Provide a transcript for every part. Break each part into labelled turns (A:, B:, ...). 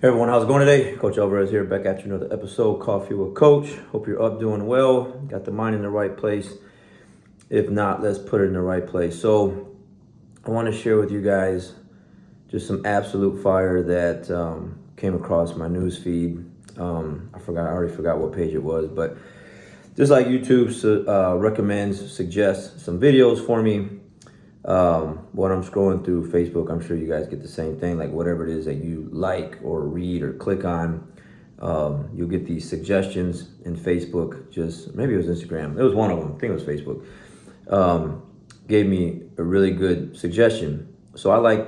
A: Hey everyone, how's it going today? Coach Alvarez here, back at you another episode, Coffee with Coach. Hope you're up doing well, got the mind in the right place. If not, let's put it in the right place. So I want to share with you guys just some absolute fire that came across my news feed. I already forgot what page it was, but just like YouTube recommends, suggests some videos for me. When I'm scrolling through Facebook, I'm sure you guys get the same thing, like whatever it is that you like or read or click on, you'll get these suggestions in Facebook. Just maybe it was Instagram, it was one of them, I think it was Facebook. Gave me a really good suggestion. So I like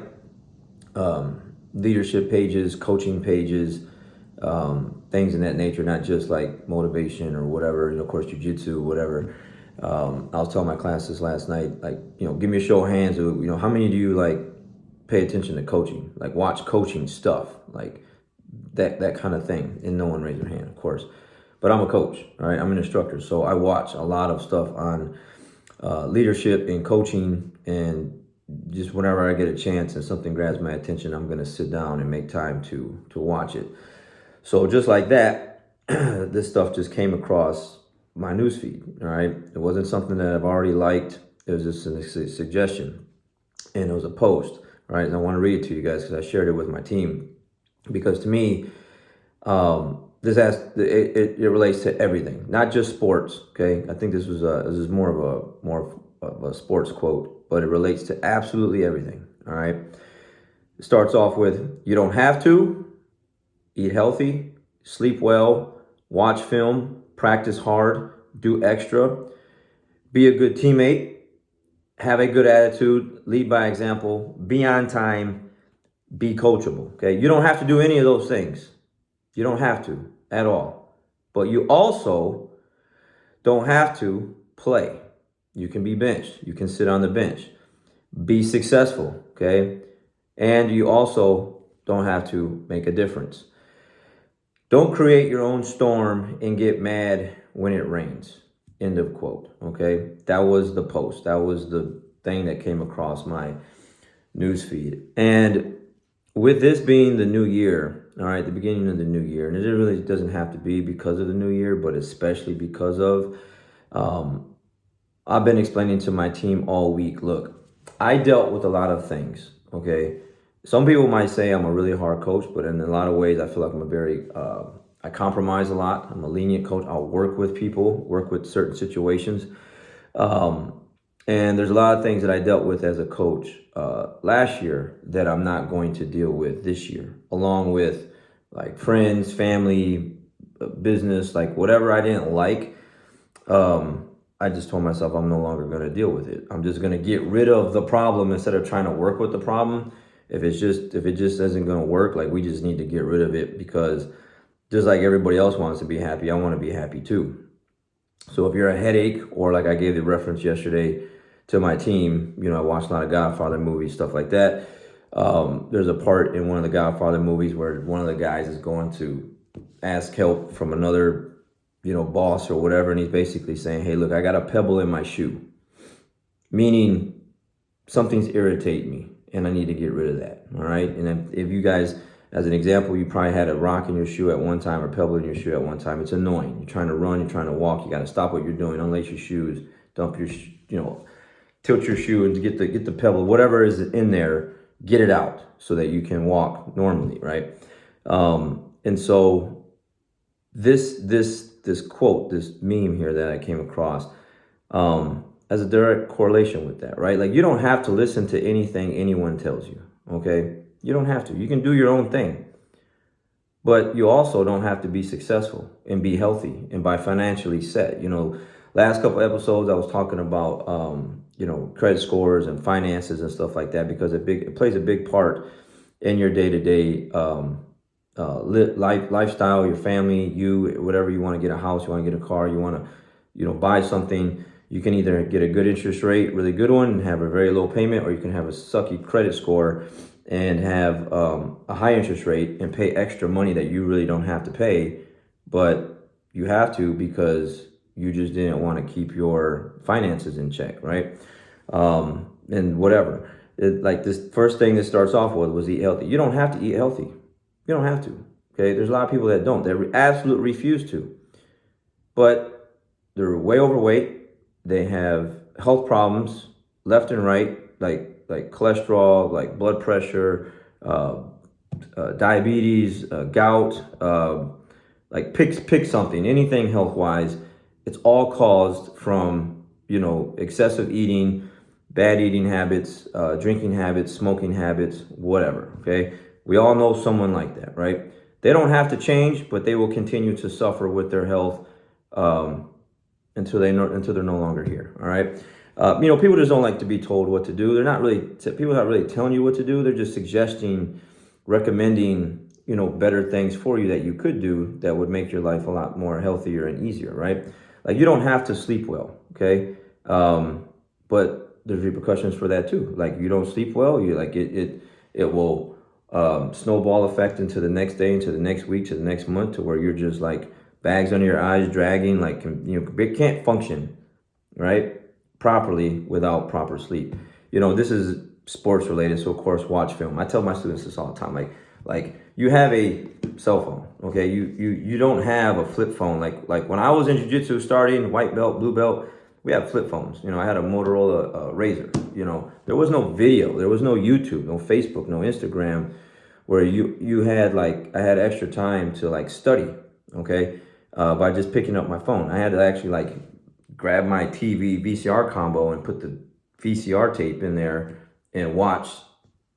A: leadership pages, coaching pages, things in that nature, not just like motivation or whatever, of course, jujitsu, whatever. I was telling my classes last night, like, give me a show of hands of, how many do you like pay attention to coaching, like watch coaching stuff, like that kind of thing. And no one raised their hand, of course, but I'm a coach, all right? I'm an instructor. So I watch a lot of stuff on leadership and coaching, and just whenever I get a chance and something grabs my attention, I'm going to sit down and make time to watch it. So just like that, this stuff just came across my newsfeed, all right? It wasn't something that I've already liked. It was just a suggestion, and it was a post, all right? And I want to read it to you guys because I shared it with my team, because to me, it relates to everything, not just sports. Okay, I think this is more of a sports quote, but it relates to absolutely everything. All right, it starts off with: you don't have to eat healthy, sleep well, watch film, practice hard, do extra, be a good teammate, have a good attitude, lead by example, be on time, be coachable. Okay, you don't have to do any of those things. You don't have to at all. But you also don't have to play. You can be benched. You can sit on the bench. Be successful, okay? And you also don't have to make a difference. Don't create your own storm and get mad when it rains. End of quote, okay? That was the post. That was the thing that came across my newsfeed. And with this being the new year, all right, the beginning of the new year, and it really doesn't have to be because of the new year, but especially because of, I've been explaining to my team all week, look, I dealt with a lot of things, okay? Some people might say I'm a really hard coach, but in a lot of ways, I feel like I compromise a lot. I'm a lenient coach. I'll work with people, work with certain situations. And there's a lot of things that I dealt with as a coach last year that I'm not going to deal with this year, along with like friends, family, business, like whatever I didn't like. I just told myself I'm no longer going to deal with it. I'm just going to get rid of the problem instead of trying to work with the problem. If it just isn't going to work, like we just need to get rid of it, because just like everybody else wants to be happy, I want to be happy too. So if you're a headache, or like I gave the reference yesterday to my team, I watched a lot of Godfather movies, stuff like that. There's a part in one of the Godfather movies where one of the guys is going to ask help from another, boss or whatever. And he's basically saying, hey, look, I got a pebble in my shoe, meaning something's irritating me and I need to get rid of that. All right. And if you guys, as an example, you probably had a rock in your shoe at one time or pebble in your shoe at one time. It's annoying. You're trying to run, you're trying to walk. You got to stop what you're doing, unlace your shoes, dump your, tilt your shoe and get the pebble, whatever is in there, get it out so that you can walk normally, right? And so this quote, this meme here that I came across, has a direct correlation with that, right? Like, you don't have to listen to anything anyone tells you, okay? You don't have to. You can do your own thing. But you also don't have to be successful and be healthy and be financially set. Last couple episodes I was talking about, credit scores and finances and stuff like that, because it plays a big part in your day-to-day lifestyle, your family, whatever you want to get, a house, you want to get a car, you want to, buy something. You can either get a good interest rate, really good one, and have a very low payment, or you can have a sucky credit score and have a high interest rate and pay extra money that you really don't have to pay, but you have to because you just didn't want to keep your finances in check, right? And whatever. Like, this first thing that starts off with was eat healthy. You don't have to eat healthy. You don't have to. Okay, there's a lot of people that don't. They absolutely refuse to. But they're way overweight. They have health problems left and right, like cholesterol, like blood pressure, diabetes, gout, like pick something, anything health wise. It's all caused from excessive eating, bad eating habits, drinking habits, smoking habits, whatever. Okay, we all know someone like that, right? They don't have to change, but they will continue to suffer with their health until they're no longer here. All right. People just don't like to be told what to do. People are not really telling you what to do. They're just suggesting, recommending, better things for you that you could do that would make your life a lot more healthier and easier, right? Like, you don't have to sleep well, okay? But there's repercussions for that too. Like, you don't sleep well, it will snowball effect into the next day, into the next week, to the next month, to where you're just like bags under your eyes, dragging, like, it can't function, right, properly without proper sleep. This is sports related, so of course, watch film. I tell my students this all the time, like you have a cell phone, okay? You don't have a flip phone. Like when I was in jiu-jitsu starting, white belt, blue belt, we had flip phones. I had a Motorola Razor. There was no video, there was no YouTube, no Facebook, no Instagram, where you had, like, I had extra time to like study, okay, by just picking up my phone. I had to actually like grab my TV VCR combo and put the VCR tape in there and watch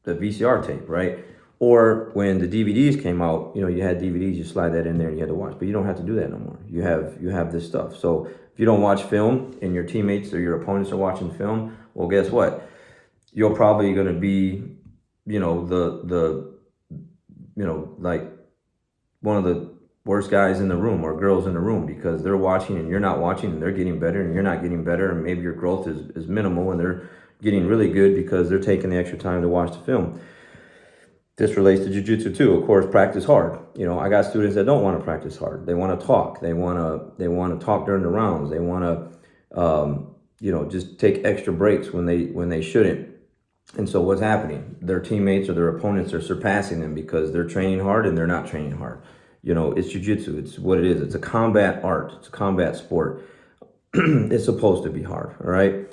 A: the VCR tape, right? Or when the DVDs came out, you had DVDs, you slide that in there and you had to watch. But you don't have to do that no more. You have this stuff. So if you don't watch film and your teammates or your opponents are watching film, well, guess what? You're probably going to be, like one of the worst guys in the room or girls in the room, because they're watching and you're not watching, and they're getting better and you're not getting better, and maybe your growth is minimal and they're getting really good because they're taking the extra time to watch the film. This relates to jiu-jitsu too. Of course, practice hard. I got students that don't want to practice hard. They want to talk. They want to talk during the rounds. They want to, just take extra breaks when they shouldn't. And so what's happening? Their teammates or their opponents are surpassing them because they're training hard and they're not training hard. It's jiu-jitsu. It's what it is. It's a combat art. It's a combat sport. It's supposed to be hard. All right.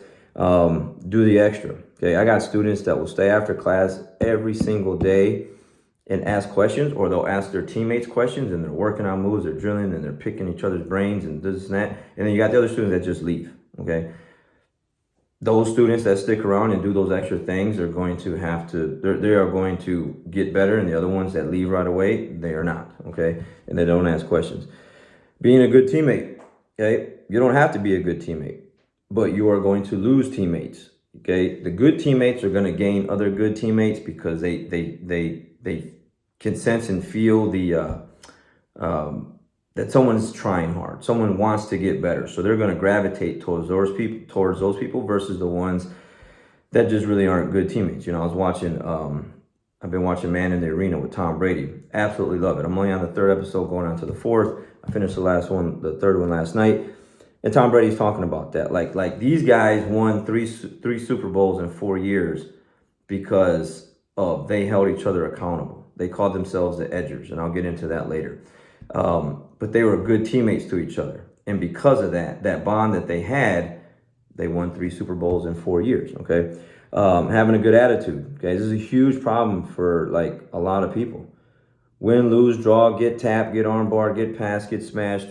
A: Do the extra. Okay, I got students that will stay after class every single day and ask questions, or they'll ask their teammates questions, and they're working on moves, they're drilling, and they're picking each other's brains and this and that. And then you got the other students that just leave. Okay, those students that stick around and do those extra things are going to have to, they are going to get better, and the other ones that leave right away, they are not. Okay, and they don't ask questions. Being a good teammate. Okay, you don't have to be a good teammate, but you are going to lose teammates. Okay, the good teammates are going to gain other good teammates because they can sense and feel the that someone's trying hard. Someone wants to get better, so they're going to gravitate towards those people versus the ones that just really aren't good teammates. I was watching. I've been watching Man in the Arena with Tom Brady. Absolutely love it. I'm only on the third episode, going on to the fourth. I finished the third one last night. And Tom Brady's talking about that. Like these guys won three Super Bowls in 4 years because they held each other accountable. They called themselves the Edgers, and I'll get into that later. But they were good teammates to each other. And because of that bond that they had, they won 3 Super Bowls in 4 years, okay? Having a good attitude, okay? This is a huge problem for, like, a lot of people. Win, lose, draw, get tapped, get armbarred, get passed, get smashed.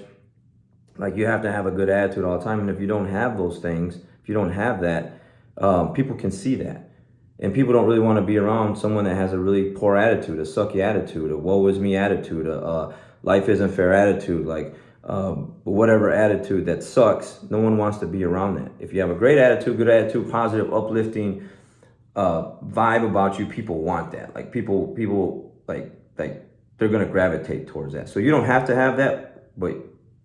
A: Like, you have to have a good attitude all the time. And if you don't have those things, if you don't have that, people can see that. And people don't really want to be around someone that has a really poor attitude, a sucky attitude, a woe is me attitude, a life isn't fair attitude, like whatever attitude that sucks. No one wants to be around that. If you have a great attitude, good attitude, positive, uplifting vibe about you, people want that. Like people like they're going to gravitate towards that. So you don't have to have that, but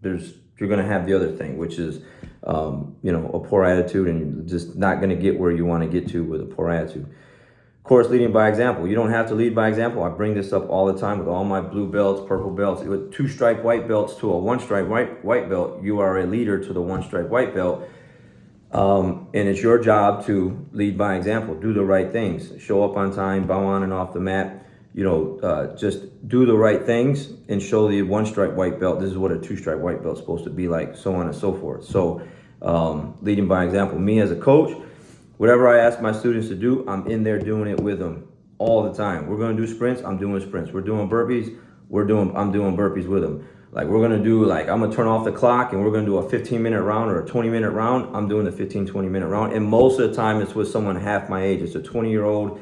A: you're going to have the other thing, which is, a poor attitude, and you're just not going to get where you want to get to with a poor attitude. Of course, leading by example. You don't have to lead by example. I bring this up all the time with all my blue belts, purple belts. With 2-stripe white belts to a 1-stripe white belt, you are a leader to the 1-stripe white belt. And it's your job to lead by example. Do the right things. Show up on time, bow on and off the mat. just do the right things and show the 1-stripe white belt. This is what a 2-stripe white belt is supposed to be like, so on and so forth. So leading by example. Me as a coach, whatever I ask my students to do, I'm in there doing it with them all the time. We're going to do sprints, I'm doing sprints. We're doing burpees, I'm doing burpees with them. Like we're going to do, like I'm going to turn off the clock and we're going to do a 15-minute round or a 20-minute round. I'm doing the 15, 20-minute round. And most of the time it's with someone half my age. It's a 20-year-old,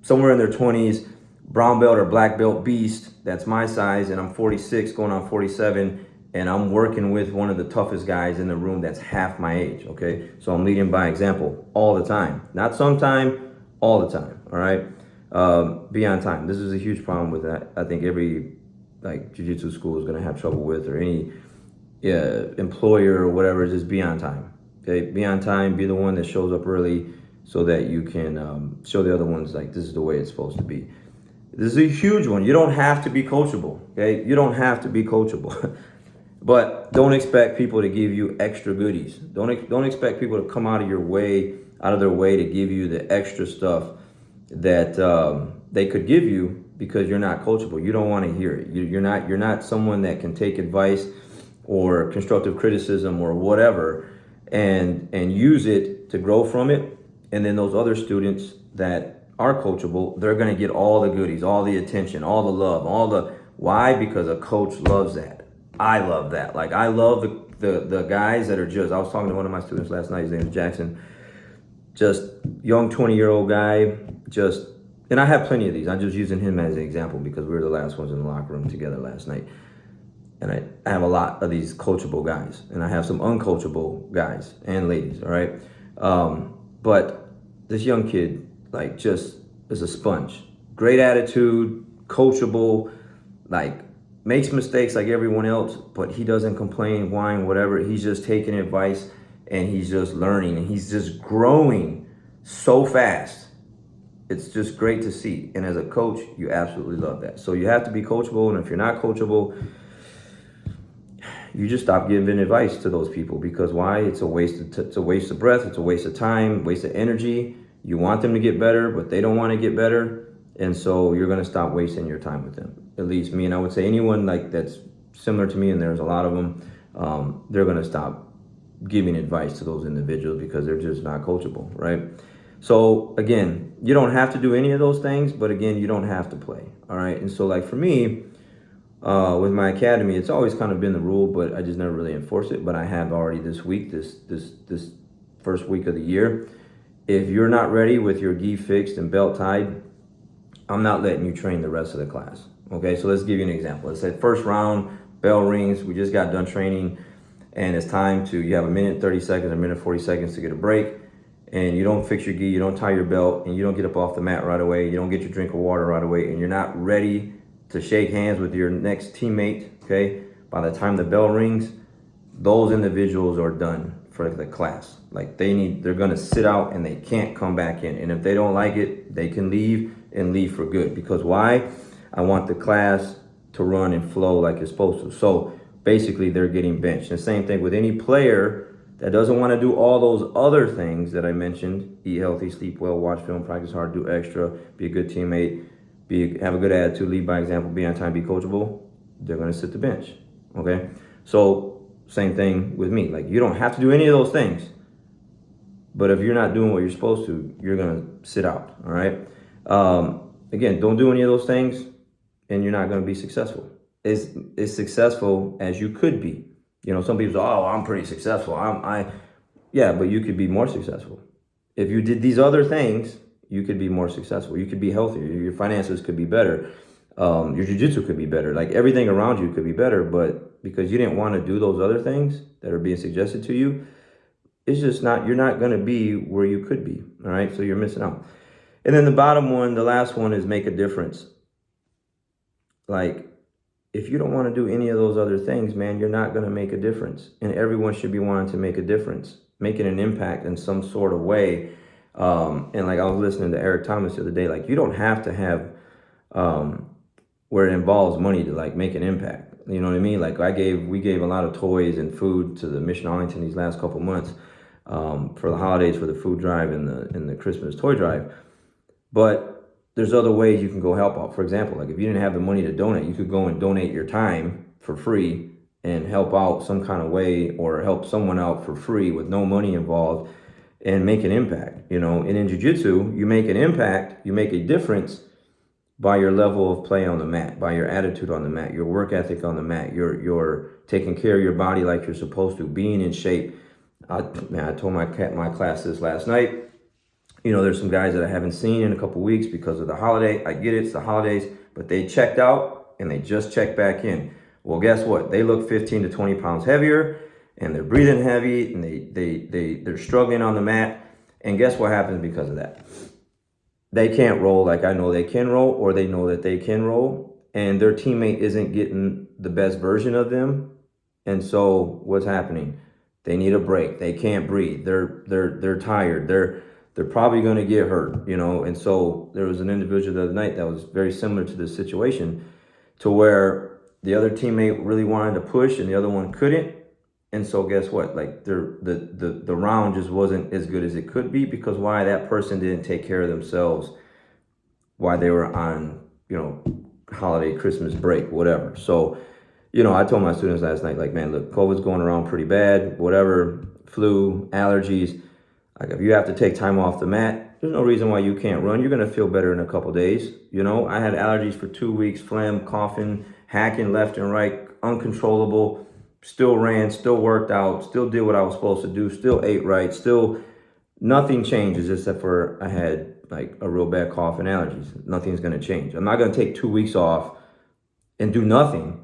A: somewhere in their 20s, brown belt or black belt beast. That's my size, and I'm 46 going on 47, and I'm working with one of the toughest guys in the room that's half my age, okay? So I'm leading by example all the time. Not sometime, all the time, all right? Be on time. This is a huge problem with that. I think every jiu-jitsu school is going to have trouble with, or any employer or whatever. Just be on time, okay? Be on time, be the one that shows up early so that you can show the other ones like this is the way it's supposed to be. This is a huge one. You don't have to be coachable, okay? You don't have to be coachable. But don't expect people to give you extra goodies. Don't expect people to come out of their way to give you the extra stuff that they could give you, because you're not coachable. You don't want to hear it. You're not someone that can take advice or constructive criticism or whatever and use it to grow from it. And then those other students that are coachable, they're going to get all the goodies, all the attention, all the love, why? Because a coach loves that. I love that. Like I love the guys that are I was talking to one of my students last night, his name is Jackson, just young 20-year-old guy, and I have plenty of these. I'm just using him as an example because we were the last ones in the locker room together last night. And I have a lot of these coachable guys, and I have some uncoachable guys and ladies, all right? But this young kid, just is a sponge. Great attitude, coachable, makes mistakes like everyone else, but he doesn't complain, whine, whatever. He's just taking advice, and he's just learning, and he's just growing so fast. It's just great to see. And as a coach, you absolutely love that. So you have to be coachable, and if you're not coachable, you just stop giving advice to those people. Because why? It's a waste of breath, it's a waste of time, waste of energy. You want them to get better, but they don't want to get better. And so you're going to stop wasting your time with them. At least me, and I would say anyone that's similar to me, and there's a lot of them, they're going to stop giving advice to those individuals because they're just not coachable, right? So again, you don't have to do any of those things, but again, you don't have to play, all right? And so for me, with my academy, it's always kind of been the rule, but I just never really enforce it. But I have already this week, this first week of the year. If you're not ready with your gi fixed and belt tied, I'm not letting you train the rest of the class. Okay, so let's give you an example. Let's say first round, bell rings, we just got done training, and it's time you have a minute 30 seconds, a minute 40 seconds to get a break, and you don't fix your gi, you don't tie your belt, and you don't get up off the mat right away, you don't get your drink of water right away, and you're not ready to shake hands with your next teammate, okay? By the time the bell rings, those individuals are done for the class. They're gonna sit out and they can't come back in. And if they don't like it, they can leave and leave for good. Because why? I want the class to run and flow like it's supposed to. So basically they're getting benched. And the same thing with any player that doesn't want to do all those other things that I mentioned: eat healthy, sleep well, watch film, practice hard, do extra, be a good teammate, have a good attitude, lead by example, be on time, be coachable. They're going to sit the bench, okay? So same thing with me. You don't have to do any of those things, but if you're not doing what you're supposed to, you're going to sit out, all right? Again, don't do any of those things, and you're not going to be successful. As successful as you could be. Some people say, "Oh, I'm pretty successful." Yeah, but you could be more successful if you did these other things. You could be more successful. You could be healthier. Your finances could be better. Your jiu-jitsu could be better. Everything around you could be better. But because you didn't want to do those other things that are being suggested to you, it's just you're not going to be where you could be. All right. So you're missing out. And then the last one is make a difference. If you don't want to do any of those other things, man, you're not going to make a difference. And everyone should be wanting to make a difference, making an impact in some sort of way. And I was listening to Eric Thomas the other day, you don't have to have where it involves money to make an impact. You know what I mean? We gave a lot of toys and food to the Mission Arlington these last couple months for the holidays, for the food drive and the Christmas toy drive. But there's other ways you can go help out. For example, like if you didn't have the money to donate, you could go and donate your time for free and help out some kind of way, or help someone out for free with no money involved and make an impact, And in jiu-jitsu, you make an impact, you make a difference by your level of play on the mat, by your attitude on the mat, your work ethic on the mat, you're taking care of your body like you're supposed to, being in shape. I told my class this last night. There's some guys that I haven't seen in a couple weeks because of the holiday. I get it, it's the holidays, but they checked out and they just checked back in. Well, guess what? They look 15 to 20 pounds heavier, and they're breathing heavy, and they're struggling on the mat. And guess what happens because of that? They can't roll like I know they can roll, or they know that they can roll, and their teammate isn't getting the best version of them. And so what's happening? They need a break. They can't breathe. They're tired. They're probably going to get hurt, And so there was an individual the other night that was very similar to this situation, to where the other teammate really wanted to push and the other one couldn't. And so guess what? Like the round just wasn't as good as it could be, because why? That person didn't take care of themselves while they were on, holiday, Christmas break, whatever. So, I told my students last night, like, man, look, COVID's going around pretty bad, whatever, flu, allergies. Like, if you have to take time off the mat, there's no reason why you can't run. You're going to feel better in a couple days. I had allergies for 2 weeks, phlegm, coughing, hacking left and right, uncontrollable, still ran, still worked out, still did what I was supposed to do, still ate right, still nothing changes except for I had like a real bad cough and allergies. Nothing's going to change. I'm not going to take 2 weeks off and do nothing.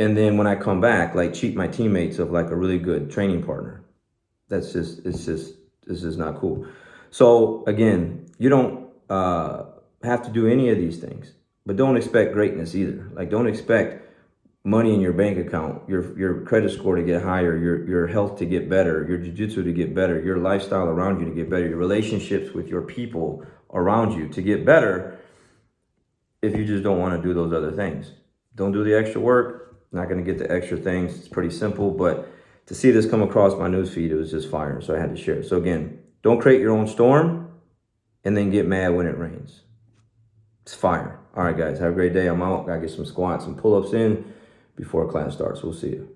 A: And then when I come back, like, cheat my teammates of like a really good training partner. It's just not cool. So again, you don't have to do any of these things, but don't expect greatness either. Like, don't expect money in your bank account, your credit score to get higher, your health to get better, your jiu-jitsu to get better, your lifestyle around you to get better, your relationships with your people around you to get better, if you just don't want to do those other things. Don't do the extra work. Not going to get the extra things. It's pretty simple, but to see this come across my newsfeed, it was just fire. So I had to share it. So again, don't create your own storm and then get mad when it rains. It's fire. All right, guys, have a great day. I'm out. Got to get some squats and pull-ups in before class starts. We'll see you.